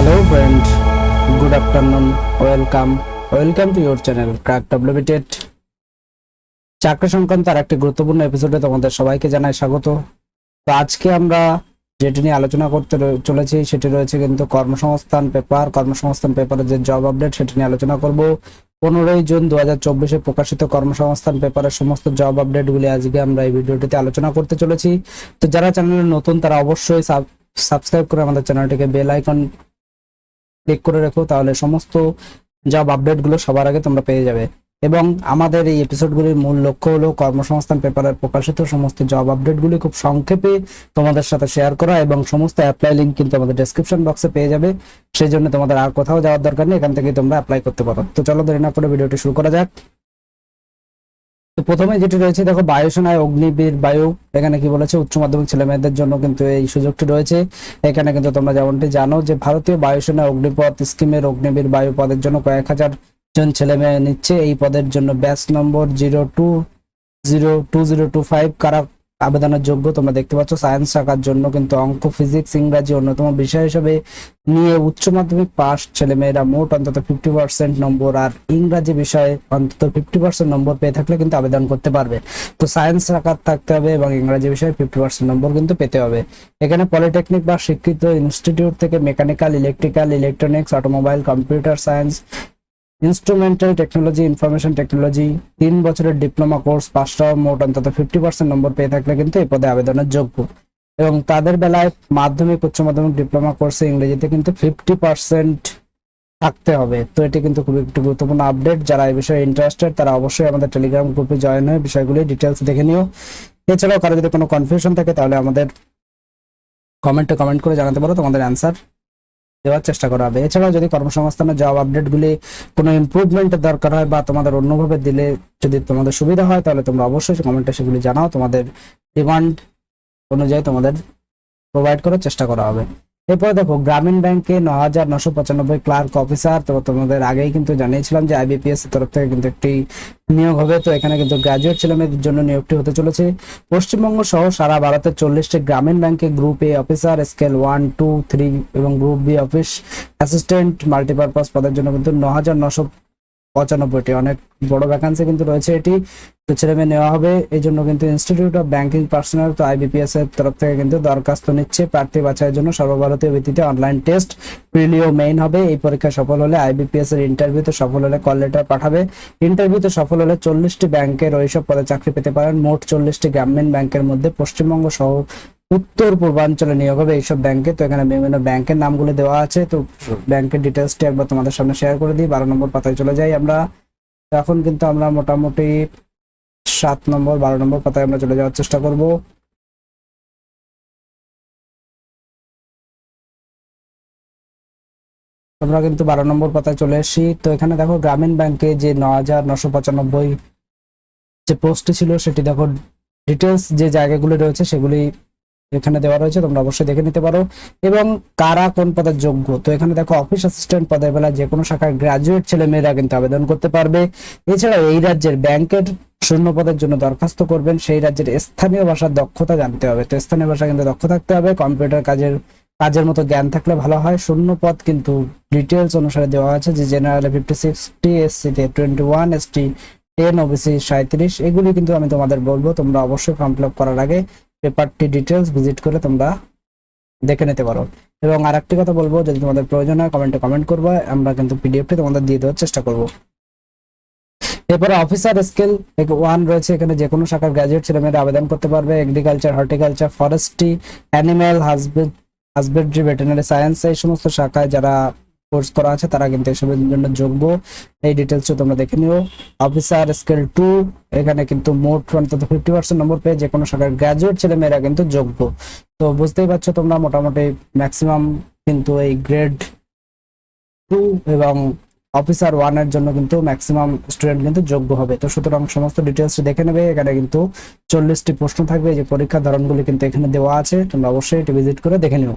Hello friend, good afternoon, welcome to your channel Crack WBTET। চাকরি সংক্রান্ত আরেকটি গুরুত্বপূর্ণ এপিসোডে তোমাদের সবাইকে জানাই স্বাগত। তো আজকে আমরা যেটি নিয়ে আলোচনা করতে চলেছি সেটি রয়েছে কিন্তু কর্মসংস্থান পেপারের যে জব আপডেট সেটি নিয়ে আলোচনা করব। 15 জুন 2024-এ প্রকাশিত কর্মসংস্থান পেপারের সমস্ত জব আপডেটগুলি আজকে আমরা এই ভিডিওটিতে আলোচনা করতে চলেছি। তো যারা চ্যানেলে নতুন তারা অবশ্যই সাবস্ক্রাইব করে আমাদের চ্যানেলটিকে বেল আইকন ক্লিক করে রেখো, তাহলে সমস্ত জব আপডেটগুলো সবার আগে তোমরা পেয়ে যাবে। এবং আমাদের এই এপিসোডগুলির মূল লক্ষ্য হলো কর্মসংস্থান পেপারের প্রকাশিত সমস্ত জব আপডেটগুলি খুব সংক্ষেপে তোমাদের সাথে শেয়ার করা, এবং সমস্ত অ্যাপ্লাই লিঙ্ক কিন্তু আমাদের ডেসক্রিপশন বক্সে পেয়ে যাবে। সেই জন্য তোমাদের আর কোথাও যাওয়ার দরকার নেই, এখান থেকে তোমরা অ্যাপ্লাই করতে পারো। তো চলো দেরি না করে ভিডিওটি শুরু করা যাক। তো প্রথমে যেটি রয়েছে দেখো, বায়ুসেনায় অগ্নিবীর বায়ু, এখানে কি বলেছে উচ্চ মাধ্যমিক ছেলে মেয়েদের জন্য কিন্তু এই সুযোগটি রয়েছে। এখানে কিন্তু তোমরা যেমনটি জানো যে ভারতীয় বায়ুসেনা অগ্নিপথ স্কিমের অগ্নিবীর বায়ু পদের জন্য কয়েক হাজার জন ছেলে মেয়ে নিচ্ছে। এই পদের জন্য ব্যাচ নম্বর 02002025 কারা আবেদনের যোগ্য তোমরা দেখতে পাচ্ছ। সায়েন্স শাখার জন্য কিন্তু অঙ্ক, ফিজিক্স, ইংরাজি অন্যতম বিষয় হিসেবে নিয়ে উচ্চ মাধ্যমিক পাস ছেলেমেয়েরা মোট অন্তত 50% নম্বর আর ইংরাজি বিষয়ে অন্তত 50% নম্বর পেয়ে থাকলে কিন্তু আবেদন করতে পারবে। তো সায়েন্স শাখার থাকতে হবে এবং ইংরাজি বিষয়ে 50% নম্বর কিন্তু পেতে হবে। এখানে পলিটেকনিক বা শিক্ষিত ইনস্টিটিউট থেকে mechanical, electrical, electronics, automobile, computer science, instrumental technology, information technology 3 বছরের ডিপ্লোমা কোর্স পাসটাও মোট অন্তত 50% নম্বর পেয়ে থাকলে কিন্তু এই পদে আবেদনের যোগ্য। এবং তাদের বেলায় মাধ্যমিক, উচ্চ মাধ্যমিক, ডিপ্লোমা কোর্সে ইংরেজিতে কিন্তু 50% থাকতে হবে। তো এটি কিন্তু খুব একটি গুরুত্বপূর্ণ আপডেট। যারা এই বিষয়ে ইন্টারেস্টেড তারা অবশ্যই আমাদের টেলিগ্রাম গ্রুপে জয়েন হয়ে বিষয়গুলি ডিটেলস দেখে নিও। এছাড়াও কারো যদি কোনো কনফিউশন থাকে তাহলে আমাদের কমেন্ট করে জানাতে পারো, তোমাদের অ্যান্সার দেওয়ার চেষ্টা করা হবে। এছাড়াও যদি কর্মসংস্থানের জব আপডেটগুলি কোনো ইমপ্রুভমেন্টের দরকার হয় বা তোমাদের অন্যভাবে দিলে যদি তোমাদের সুবিধা হয় তাহলে তোমরা অবশ্যই কমেন্টে সেগুলি জানাও, তোমাদের ডিমান্ড অনুযায়ী তোমাদের প্রোভাইড করার চেষ্টা করা হবে। এরপরে দেখো, গ্রামীণ ব্যাংকে 9995 ক্লার্ক অফিসার। তো তোমাদের আগেই কিন্তু জানিয়েছিলাম যে IBPS এর তরফ থেকে কিন্তু একটি নিয়োগ হবে। তো এখানে কিন্তু গ্রাজুয়েট ছেলেমেয়েদের জন্য নিয়োগটি হতে চলেছে। পশ্চিমবঙ্গ সহ সারা ভারতের 40টি গ্রামীণ ব্যাংকে গ্রুপ এ অফিসার স্কেল 1, 2, 3 এবং group B office assistant multipurpose পদের জন্য কিন্তু 9995টি, অনেক বড় ভ্যাকান্সি কিন্তু রয়েছে এটি। তো ছেলে মেয়ে নেওয়া হবে। এই জন্য কিন্তু ইনস্টিটিউট অফ ব্যাংকিং পার্সোনাল, তো IBPS এর তরফ থেকে কিন্তু দরখাস্ত নিচ্ছে। প্রার্থী বাছাইয়ের জন্য সর্বভারতীয় ভিত্তিতে অনলাইন টেস্ট, প্রিলিও মেইন হবে। এই পরীক্ষা সফল হলে IBPS এর ইন্টারভিউতে সফল হলে কল লেটার পাঠাবে। ইন্টারভিউতে সফল হলে 40টি ব্যাংকের ওইসব পদে চাকরি পেতে পারেন। মোট 40টি গ্রামীণ ব্যাংকের মধ্যে পশ্চিমবঙ্গ সহ উত্তর পূর্বাঞ্চলে নিয়োগ হবে এইসব ব্যাংকে। তো এখানে বিভিন্ন ব্যাংকের নামগুলো দেওয়া আছে। তো ব্যাংকের ডিটেলসটি একবার তোমাদের সামনে শেয়ার করে দিই। 12 নম্বর পাতায় চলে যাই আমরা। এখন কিন্তু আমরা মোটামুটি 7 নম্বর 12 নম্বর পাতায় আমরা চলে যাওয়ার চেষ্টা করব। আমরা কিন্তু 12 নম্বর পাতায় চলে এসেছি। তো এখানে দেখো, গ্রামীণ ব্যাংকে যে 9995 যে পোস্টটি ছিল সেটি দেখো, ডিটেলস যে জায়গাগুলো রয়েছে সেগুলি এখানে দেওয়া রয়েছে, তোমরা অবশ্যই দেখে নিতে পারো। এবং কারা কোন পদের যোগ্য, তো এখানে দেখো অফিস অ্যাসিস্ট্যান্ট পদের বেলা যে কোনো শাখার গ্রাজুয়েট ছেলে মেয়েরা কিন্তু আবেদন করতে পারবে। এছাড়াও এই রাজ্যের ব্যাংকের শূন্য পদের জন্য দরখাস্ত করবেন সেই রাজ্যের স্থানীয় ভাষার দক্ষতা জানতে হবে। তো স্থানীয় ভাষা কিন্তু দক্ষ থাকতে হবে। কম্পিউটার কাজের মতো জ্ঞান থাকলে ভালো হয়। শূন্য পদ কিন্তু ডিটেলস অনুসারে দেওয়া আছে, যে জেনারেলে 50-60, SC-তে 21, ST 10, OBC 37। এগুলি কিন্তু আমি তোমাদের বলবো, তোমরা অবশ্যই ফর্ম ফিল আপ করার আগে পেপারটি ডিটেলস ভিজিট করে তোমরা দেখে নিতে পারো। এবং আরেকটি কথা বলবো, যদি তোমাদের প্রয়োজন হয় কমেন্ট করবে, আমরা কিন্তু PDFটি তোমাদের দিয়ে দেওয়ার চেষ্টা করব। এরপরে অফিসার স্কেল 1 রয়েছে। এখানে যে কোনো শাখার গ্রাজুয়েট ছেলেমেয়েরা আবেদন করতে পারবে। Agriculture, horticulture, forestry, animal husbandry, veterinary science, এই সমস্ত শাখায় যারা কোর্স করা আছে তারা কিন্তু এসবের জন্য যোগ্য। এই ডিটেলসও তোমরা দেখে নিও। অফিসার স্কেল 2, এখানে কিন্তু মোট অন্তত 50% নম্বর পেয়ে যে কোনো শাখার গ্রাজুয়েট ছেলেমেয়েরা কিন্তু যোগ্য। তো বুঝতেই পারছো তোমরা, মোটামুটি ম্যাক্সিমাম কিন্তু এই গ্রেড 2 এবং অফিসার 1 এর জন্য কিন্তু ম্যাক্সিমাম স্টুডেন্ট কিন্তু যোগ্য হবে। তো সুতরাং সমস্ত ডিটেলস দেখে নেবে। এখানে কিন্তু 40টি প্রশ্ন থাকবে, যে পরীক্ষার ধরনগুলি কিন্তু এখানে দেওয়া আছে, তোমরা অবশ্যই এটি ভিজিট করে দেখে নিও।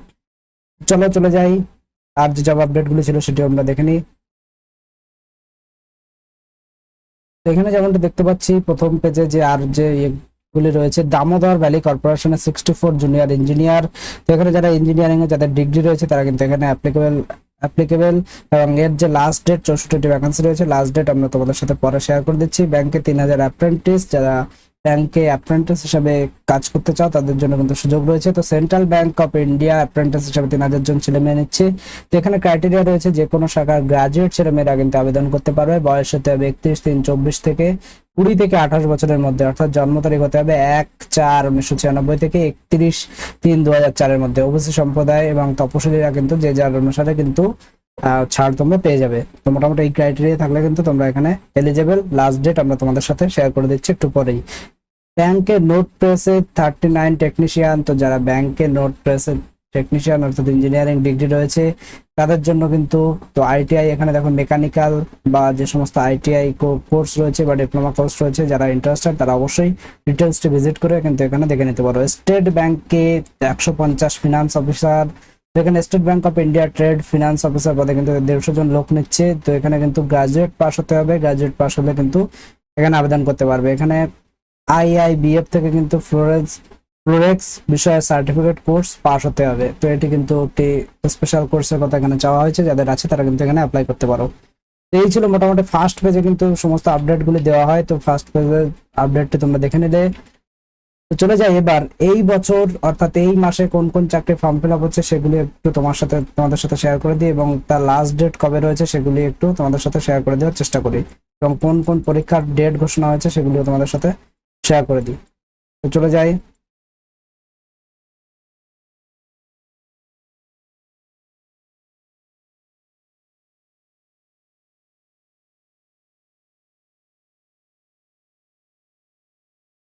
চলে যাই, আর যে জব আপডেটগুলি ছিল সেটি আমরা দেখে নিই। এখানে যেমনটা দেখতে পাচ্ছি প্রথম পেজে যে আর যে গুলি রয়েছে, দামোদর ভ্যালি কর্পোরেশনের 64 জুনিয়র ইঞ্জিনিয়ার। তো এখানে যারা ইঞ্জিনিয়ারিং এ যাদের ডিগ্রি রয়েছে তারা কিন্তু এখানে অ্যাপ্লিকেবল অ্যাপ্লিকেবল, এবং এর যে লাস্ট ডেট 64টি ভ্যাকান্সি রয়েছে, লাস্ট ডেট আমরা তোমাদের সাথে পরে শেয়ার করে দিচ্ছি। ব্যাংকে 3000 অ্যাপ্রেন্টিস, যারা ব্যাংকে অ্যাপ্রেন্টিস হিসাবে কাজ করতে চাও তাদের জন্য কিন্তু সুযোগ রয়েছে। তো central bank of India apprentice হিসাবে 3000 জন ছেলে মেয়ে নিচ্ছে। তো এখানে ক্রাইটেরিয়া রয়েছে, যে কোনো শাখার গ্রাজুয়েট ছেলে মেয়েরা কিন্তু আবেদন করতে পারবে। বয়স হতে হবে 31/3/24 থেকে 20 থেকে 28 বছরের মধ্যে, অর্থাৎ জন্ম তারিখ হতে হবে 1/4/1996 থেকে 31/3/2004 মধ্যে। ওবিসি সম্প্রদায় এবং তপশিলীরা কিন্তু যে যার অনুসারে কিন্তু ছাড় তোমরা পেয়ে যাবে। তো মোটামুটি এই ক্রাইটেরিয়া থাকলে কিন্তু তোমরা এখানে এলিজেবল। লাস্ট ডেট আমরা তোমাদের সাথে শেয়ার করে দিচ্ছি একটু পরেই। ব্যাংকের নোট প্রেসে 39 টেকনিশিয়ান, তো যারা ব্যাংকের নোট প্রেসে টেকনিশিয়ান অর্থাৎ ইঞ্জিনিয়ারিং ডিগ্রি রয়েছে তাদের জন্য কিন্তু, তো আইটিআই এখানে দেখো মেকানিক্যাল বা যে সমস্ত আইটিআই কোর্স রয়েছে বা ডিপ্লোমা কোর্স রয়েছে, যারা ইন্টারেস্টেড তারা অবশ্যই ডিটেলসটি ভিজিট করে কিন্তু এখানে দেখে নিতে পারো। স্টেট ব্যাংকে 150 ফিনান্স অফিসার, এখানে state bank of India trade finance officer পদে কিন্তু 150 জন লোক নিচ্ছে। তো এখানে কিন্তু গ্রাজুয়েট পাস হতে হবে, গ্রাজুয়েট পাস হলে কিন্তু এখানে আবেদন করতে পারবে। এখানে আইআইবিএফ থেকে কিন্তু ফ্লোরেক্স বিষয়ে সার্টিফিকেট কোর্স পাস হতে হবে। তো এটি কিন্তু একটি স্পেশাল কোর্সের কথা এখানে চাওয়া হয়েছে, যাদের আছে তারা কিন্তু এখানে অ্যাপ্লাই করতে পারো। এই ছিল মোটামুটি ফার্স্ট পেজে কিন্তু সমস্ত আপডেটগুলি দেওয়া হয়। তো ফার্স্ট পেজের আপডেটটি তোমরা দেখে নিলে। তো চলে যাই এবার এই বছর অর্থাৎ এই মাসে কোন কোন চাকরি ফর্ম ফিল আপ হচ্ছে সেগুলি একটু তোমাদের সাথে শেয়ার করে দিই, এবং তার লাস্ট ডেট কবে রয়েছে সেগুলি একটু তোমাদের সাথে শেয়ার করে দেওয়ার চেষ্টা করি, এবং কোন কোন পরীক্ষার ডেট ঘোষণা হয়েছে সেগুলিও তোমাদের সাথে শেয়ার করে দিই। তো চলে যাই।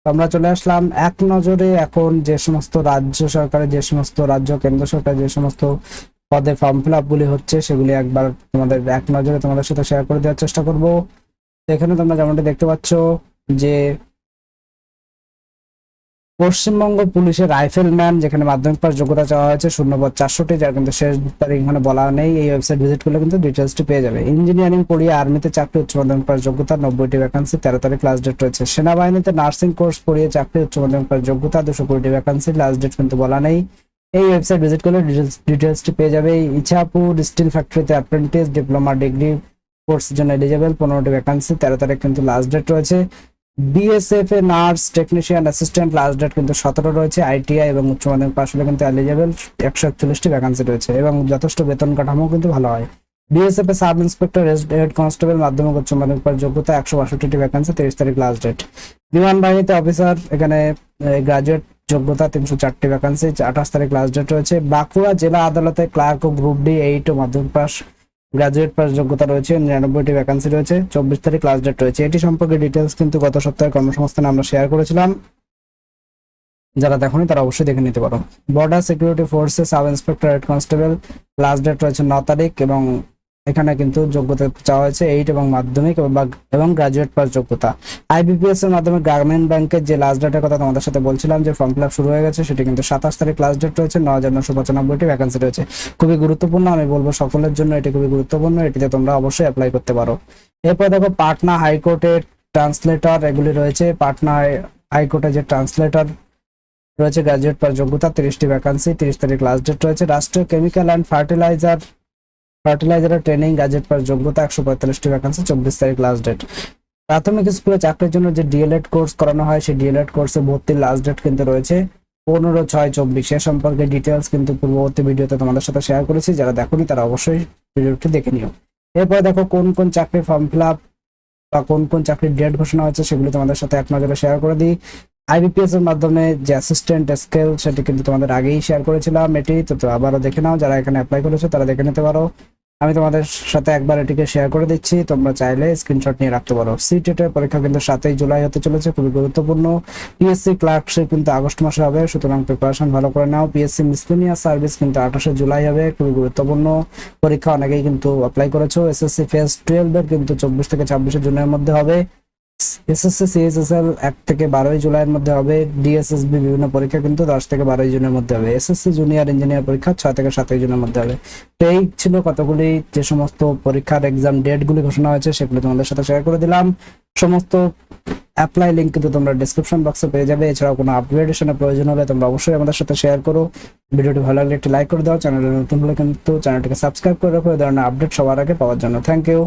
আমরা চলে আসলাম এক নজরে এখন যে সমস্ত রাজ্য সরকারের, যে সমস্ত রাজ্য কেন্দ্র সরকার যে সমস্ত পদে ফর্ম ফিল আপ গুলি হচ্ছে সেগুলি একবার তোমাদের এক নজরে তোমাদের সাথে শেয়ার করে দেওয়ার চেষ্টা করব। এখানে তোমরা যেমনটা দেখতে পাচ্ছ যে পশ্চিমবঙ্গ পুলিশের রাইফেলম্যান, যেখানে মাধ্যমিক পাস যোগ্যতা চাওয়া হয়েছে, শূন্যপদ 400টি, যার কিন্তু শেষ তারিখ এখানে বলা নেই। এই ওয়েবসাইট ভিজিট করলে কিন্তু ডিটেলসটি পেয়ে যাবে। ইঞ্জিনিয়ারিং পড়িয়ে আর্মিতে চাকরি, উচ্চ মাধ্যমিক পাস যোগ্যতা, 90টি ভ্যাকান্সি, 13 তারিখ লাস্ট ডেট রয়েছে। সেনাবাহিনীতে নার্সিং কোর্স পড়িয়ে চাকরি, উচ্চ মাধ্যমিক পাস যোগ্যতা, 220টি ভ্যাকান্সি, লাস্ট ডেট কিন্তু বলা নেই। এই ওয়েবসাইট ভিজিট করলে ডিটেলসটি পেয়ে যাবে। ইছাপুর স্টিল ফ্যাক্টরিতে অ্যাপ্রেন্টিস ডিপ্লোমা ডিগ্রি কোর্সের জন্য এলিজেবল, 15টি ভ্যাকান্সি, 13 তারিখ কিন্তু লাস্ট ডেট রয়েছে। বিএসএফ এ nurse technician assistant, last date কিন্তু 17 রয়েছে। আইটিআই এবং উচ্চ মাধ্যমিক পাস হলে কিন্তু এলিজেবল, 141টি ভ্যাকান্সি রয়েছে এবং যথেষ্ট বেতন কাঠামো কিন্তু ভালো হয়। BSF a sub inspector, head constable, মাধ্যমিক উচ্চ মাধ্যমিক পাস যোগ্যতা, 162টি ভ্যাকান্সি, 30 তারিখ লাস্ট ডেট। বিমান বাহিনীতে অফিসার, এখানে গ্রাজুয়েট যোগ্যতা, 304টি ভ্যাকান্সি, 28 তারিখ লাস্ট ডেট রয়েছে। বাঁকুড়া জেলা আদালতে ক্লার্ক ও গ্রুপ ডি 8 ও মাধ্যমিক পাস গ্রাজুয়েট পাস যোগ্যতা রয়েছে, 99টি ভ্যাকান্সি রয়েছে, 24 তারিখ লাস্ট ডেট রয়েছে। এটি সম্পর্কে ডিটেলস কিন্তু গত সপ্তাহে কর্মসংস্থানে আমরা শেয়ার করেছিলাম, যারা দেখোনি তারা অবশ্যই দেখে নিতে পারো। বর্ডার সিকিউরিটি ফোর্সে sub inspector, head constable, last date রয়েছে 9 তারিখ, এবং এখানে কিন্তু যোগ্যতা চাওয়া হয়েছে 8 এবং মাধ্যমিক এবং গ্রাজুয়েট পাস যোগ্যতা। আইবিপিএস এর মাধ্যমে গ্রামীণ ব্যাংকের যে লাস্ট ডেটের কথা তোমাদের সাথে বলছিলাম যে ফর্ম ফিল আপ শুরু হয়ে গেছে, সেটি কিন্তু 27 তারিখ লাস্ট ডেট রয়েছে, 9995টি ভ্যাকান্সি রয়েছে। খুবই গুরুত্বপূর্ণ, আমি বলবো সকলের জন্য এটি খুবই গুরুত্বপূর্ণ, এটিতে তোমরা অবশ্যই অ্যাপ্লাই করতে পারো। এরপর দেখো পাটনা হাইকোর্টের ট্রান্সলেটর এগুলি রয়েছে। পাটনা হাইকোর্টে যে ট্রান্সলেটর রয়েছে, গ্রাজুয়েট পাস যোগ্যতা, 30টি ভ্যাকান্সি, 30 তারিখ লাস্ট ডেট রয়েছে। রাষ্ট্রীয় কেমিক্যাল অ্যান্ড ফার্টিলাইজারের ট্রেনিং, গ্রাজুয়েট পাস যোগ্যতা, 145টি ভ্যাকান্সি, 24 তারিখ লাস্ট ডেট। প্রাথমিক স্কুলে চাকরির জন্য যে ডিএলএড কোর্স করানো হয়, সেই ডিএলএড কোর্সে ভর্তির লাস্ট ডেট কিন্তু রয়েছে 15/6/24। সে সম্পর্কে ডিটেলস কিন্তু পূর্ববর্তী ভিডিওতে তোমাদের সাথে শেয়ার করেছি, যারা দেখোনি তারা অবশ্যই ভিডিওটি দেখে নিও। এরপরে দেখো কোন কোন চাকরি ফর্ম ফিল আপ বা কোন কোন চাকরির ডেট ঘোষণা হয়েছে সেগুলো তোমাদের সাথে এক নজরে শেয়ার করে দিই। আইবিপিএস এর মাধ্যমে যে অ্যাসিস্ট্যান্ট স্কেল, সেটি কিন্তু তোমাদের আগেই শেয়ার করেছিলাম এটি, তো আবারও দেখে নাও, যারা এখানে অ্যাপ্লাই করেছো তারা দেখে নিতে পারো। আমি তোমাদের সাথে একবার এটিকে শেয়ার করে দিচ্ছি, তোমরা চাইলে স্ক্রিনশট নিয়ে রাখতে পারো। সিটেটের পরীক্ষা কিন্তু 7 জুলাই হতে চলেছে, খুবই গুরুত্বপূর্ণ। পিএসসি ক্লার্কশিপ কিন্তু আগস্ট মাসে হবে, সুতরাং প্রিপারেশন ভালো করে নাও। পিএসসি মিসলেনিয়াস সার্ভিস কিন্তু 28 জুলাই হবে, খুবই গুরুত্বপূর্ণ পরীক্ষা, অনেকেই কিন্তু অ্যাপ্লাই করেছো। এসএসসি ফেজ 12 এর কিন্তু 24 থেকে 26 জুনের মধ্যে হবে। এসএসসি সিএসএসএল 1 থেকে 12 জুলাইয়ের মধ্যে হবে। ডিএসএসবি বিভিন্ন পরীক্ষা কিন্তু 10 থেকে 12 জুনের মধ্যে হবে। এসএসসি জুনিয়র ইঞ্জিনিয়ার পরীক্ষা 6 থেকে 7 জুনের মধ্যে হবে। তো এই ছিল কতগুলি যে সমস্ত পরীক্ষার এক্সাম ডেট গুলি ঘোষণা হয়েছে, সেগুলো তোমাদের সাথে শেয়ার করে দিলাম। সমস্ত অ্যাপ্লাই লিঙ্ক কিন্তু তোমরা ডিসক্রিপশন বক্সে পেয়ে যাবে। এছাড়াও কোনো আপগ্রেডেশনের প্রয়োজন হবে তোমরা অবশ্যই আমাদের সাথে শেয়ার করো। ভিডিওটি ভালো লাগলে একটি লাইক করে দাও, চ্যানেলে নতুন হলে কিন্তু চ্যানেলটিকে সাবস্ক্রাইব করে রাখো এই ধরনের আপডেট সবার আগে পাওয়ার জন্য। Thank you.